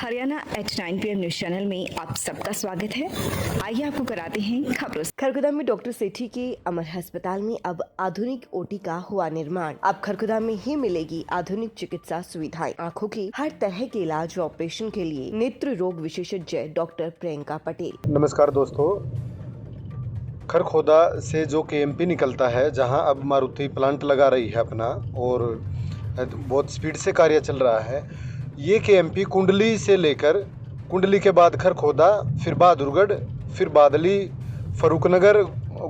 Haryana H9 PM news channel में आप सबका स्वागत है। आइए आपको कराते हैं खबरों। खरगोदा में डॉक्टर सेठी के अमर अस्पताल में अब आधुनिक ओटी का हुआ निर्माण। अब खरगोदा में ही मिलेगी आधुनिक चिकित्सा सुविधाएं। आँखों की हर तरह के इलाज व ऑपरेशन के लिए नेत्र रोग विशेषज्ञ डॉक्टर प्रियंका पटेल। नमस्कार दोस्तों, खरगोदा से जो KMP निकलता है, जहां अब मारुति प्लांट लगा रही है अपना और बहुत स्पीड से कार्य चल रहा है। ये KMP कुंडली से लेकर कुंडली के बाद खरगोदा, फिर बहादुरगढ़, फिर बादली, फरूखनगर,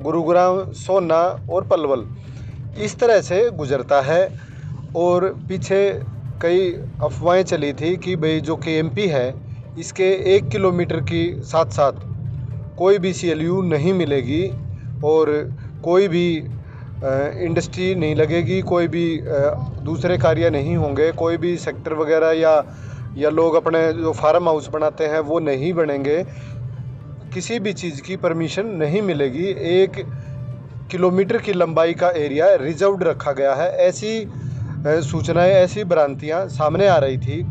गुरुग्राम, सोना और पलवल इस तरह से गुजरता है। और पीछे कई अफवाहें चली थी कि भाई जो KMP है इसके 1 किलोमीटर की साथ साथ कोई भी CLU नहीं मिलेगी और कोई भी इंडस्ट्री नहीं लगेगी, कोई भी दूसरे कार्य नहीं होंगे, कोई भी सेक्टर वगैरह या लोग अपने जो फार्म हाउस बनाते हैं वो नहीं बनेंगे। किसी भी चीज़ की परमिशन नहीं मिलेगी। 1 किलोमीटर की लंबाई का एरिया रिजर्व्ड रखा गया है। ऐसी सूचनाएं, ऐसी भ्रांतियां सामने आ रही थी,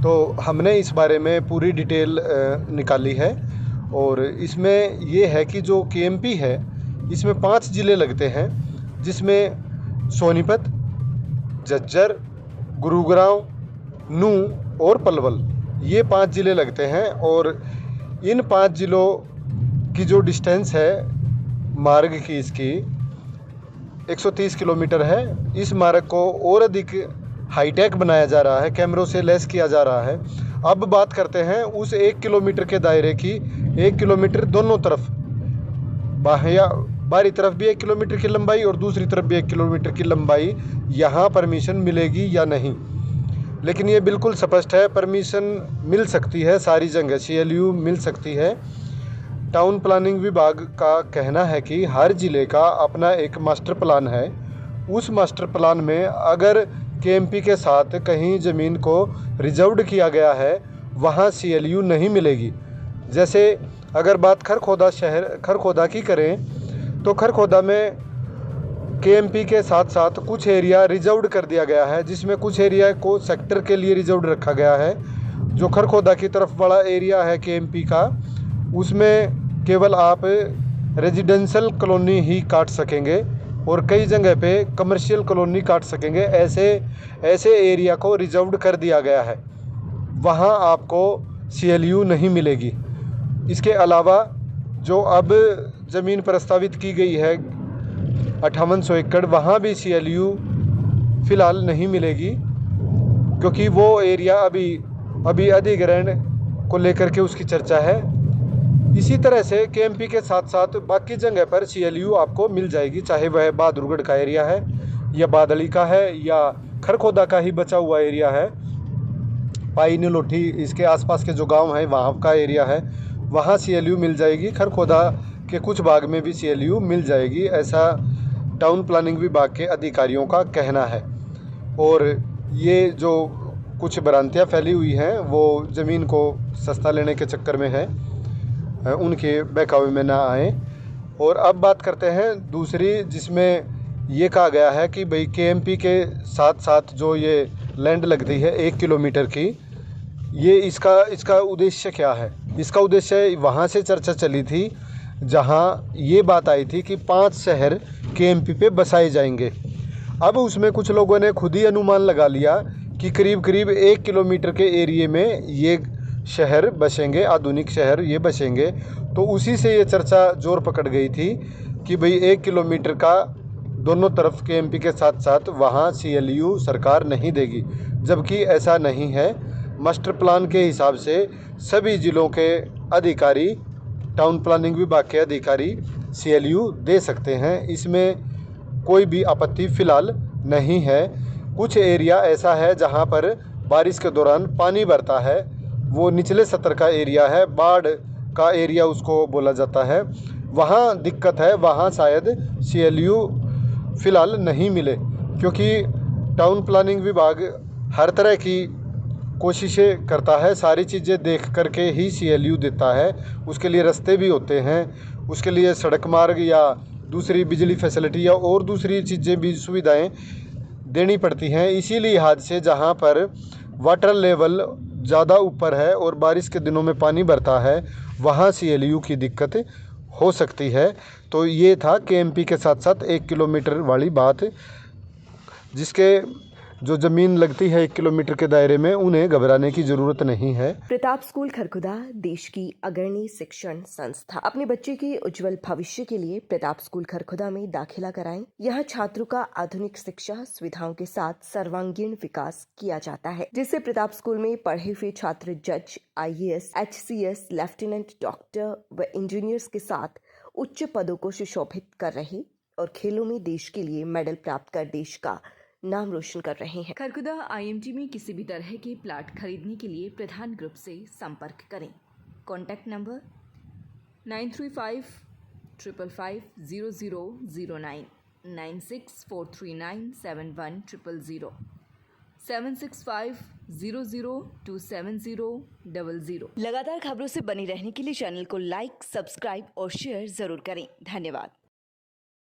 तो हमने इस बारे में पूरी डिटेल निकाली है। और इसमें ये है कि जो KMP है इसमें 5 ज़िले लगते हैं, जिसमें सोनीपत, झज्जर, गुरुग्राम, नूंह और पलवल, ये 5 ज़िले लगते हैं। और इन 5 ज़िलों की जो डिस्टेंस है मार्ग की, इसकी 130 किलोमीटर है। इस मार्ग को और अधिक हाईटेक बनाया जा रहा है, कैमरों से लैस किया जा रहा है। अब बात करते हैं उस 1 किलोमीटर के दायरे की। 1 किलोमीटर दोनों तरफ, बाहरी तरफ भी 1 किलोमीटर की लंबाई और दूसरी तरफ भी 1 किलोमीटर की लंबाई, यहाँ परमिशन मिलेगी या नहीं। लेकिन ये बिल्कुल स्पष्ट है, परमिशन मिल सकती है, सारी जगह CLU मिल सकती है। टाउन प्लानिंग विभाग का कहना है कि हर ज़िले का अपना एक मास्टर प्लान है। उस मास्टर प्लान में अगर KMP के साथ कहीं ज़मीन को रिजर्व्ड किया गया है, वहाँ CLU नहीं मिलेगी। जैसे अगर बात खरगोदा की करें तो खरगोदा में KMP के साथ साथ कुछ एरिया रिजर्व्ड कर दिया गया है, जिसमें कुछ एरिया को सेक्टर के लिए रिजर्व्ड रखा गया है। जो खरगोदा की तरफ वाला एरिया है KMP का, उसमें केवल आप रेजिडेंशियल कॉलोनी ही काट सकेंगे और कई जगह पे कमर्शियल कॉलोनी काट सकेंगे। ऐसे एरिया को रिजर्व्ड कर दिया गया है, वहाँ आपको CLU नहीं मिलेगी। इसके अलावा जो अब ज़मीन प्रस्तावित की गई है 5800 एकड़, वहाँ भी CLU फ़िलहाल नहीं मिलेगी, क्योंकि वो एरिया अभी अधिग्रहण को लेकर के उसकी चर्चा है। इसी तरह से KMP के साथ साथ बाकी जगह पर CLU आपको मिल जाएगी, चाहे वह बहादुरगढ़ का एरिया है या बादली का है या खरगोदा का ही बचा हुआ एरिया है। पाई नीलोठी, इसके आसपास के जो गांव हैं वहाँ का एरिया है, वहाँ CLU मिल जाएगी। खरगोदा के कुछ भाग में भी CLU मिल जाएगी, ऐसा टाउन प्लानिंग विभाग के अधिकारियों का कहना है। और ये जो कुछ भ्रांतियाँ फैली हुई हैं वो ज़मीन को सस्ता लेने के चक्कर में है, उनके बहकावे में ना आए। और अब बात करते हैं दूसरी, जिसमें ये कहा गया है कि भाई KMP के साथ साथ जो ये लैंड लगती है 1 किलोमीटर की, ये इसका उद्देश्य क्या है। इसका उद्देश्य वहाँ से चर्चा चली थी जहाँ ये बात आई थी कि 5 शहर KMP पे बसाए जाएंगे। अब उसमें कुछ लोगों ने खुद ही अनुमान लगा लिया कि करीब 1 किलोमीटर के एरिए में ये शहर बसेंगे, आधुनिक शहर ये बसेंगे। तो उसी से ये चर्चा जोर पकड़ गई थी कि भाई 1 किलोमीटर का दोनों तरफ KMP के साथ साथ वहाँ CLU सरकार नहीं देगी, जबकि ऐसा नहीं है। मास्टर प्लान के हिसाब से सभी ज़िलों के अधिकारी, टाउन प्लानिंग विभाग के अधिकारी CLU दे सकते हैं, इसमें कोई भी आपत्ति फ़िलहाल नहीं है। कुछ एरिया ऐसा है जहाँ पर बारिश के दौरान पानी भरता है, वो निचले सतर का एरिया है, बाढ़ का एरिया उसको बोला जाता है, वहाँ दिक्कत है, वहाँ शायद CLU फ़िलहाल नहीं मिले, क्योंकि टाउन प्लानिंग विभाग हर तरह की कोशिशें करता है, सारी चीज़ें देख करके ही CLU देता है। उसके लिए रास्ते भी होते हैं, उसके लिए सड़क मार्ग या दूसरी बिजली फैसिलिटी या और दूसरी चीज़ें भी, सुविधाएं देनी पड़ती हैं। इसी लिहाज से जहाँ पर वाटर लेवल ज़्यादा ऊपर है और बारिश के दिनों में पानी भरता है, वहाँ CLU की दिक्कत हो सकती है। तो ये था KMP के साथ साथ 1 किलोमीटर वाली बात। जिसके जो ज़मीन लगती है 1 किलोमीटर के दायरे में, उन्हें घबराने की ज़रूरत नहीं है। प्रताप स्कूल खरखुदा देश की अग्रणी शिक्षण संस्था। अपने बच्चे के उज्जवल भविष्य के लिए प्रताप स्कूल खरखुदा में दाखिला कराएं। यहाँ छात्रों का आधुनिक शिक्षा सुविधाओं के साथ सर्वांगीण विकास किया जाता है, जिससे प्रताप स्कूल में पढ़े हुए छात्र जज, IAS, HCS, लेफ्टिनेंट, डॉक्टर व इंजीनियर्स के साथ उच्च पदों को सुशोभित कर रहे और खेलों में देश के लिए मेडल प्राप्त कर देश का नाम रोशन कर रहे हैं। खरखुदा IMT में किसी भी तरह के प्लाट खरीदने के लिए प्रधान ग्रुप से संपर्क करें। Contact number 9355550009, 9643971000, 7650027000। लगातार खबरों से बनी रहने के लिए चैनल को लाइक, सब्सक्राइब और शेयर जरूर करें। धन्यवाद।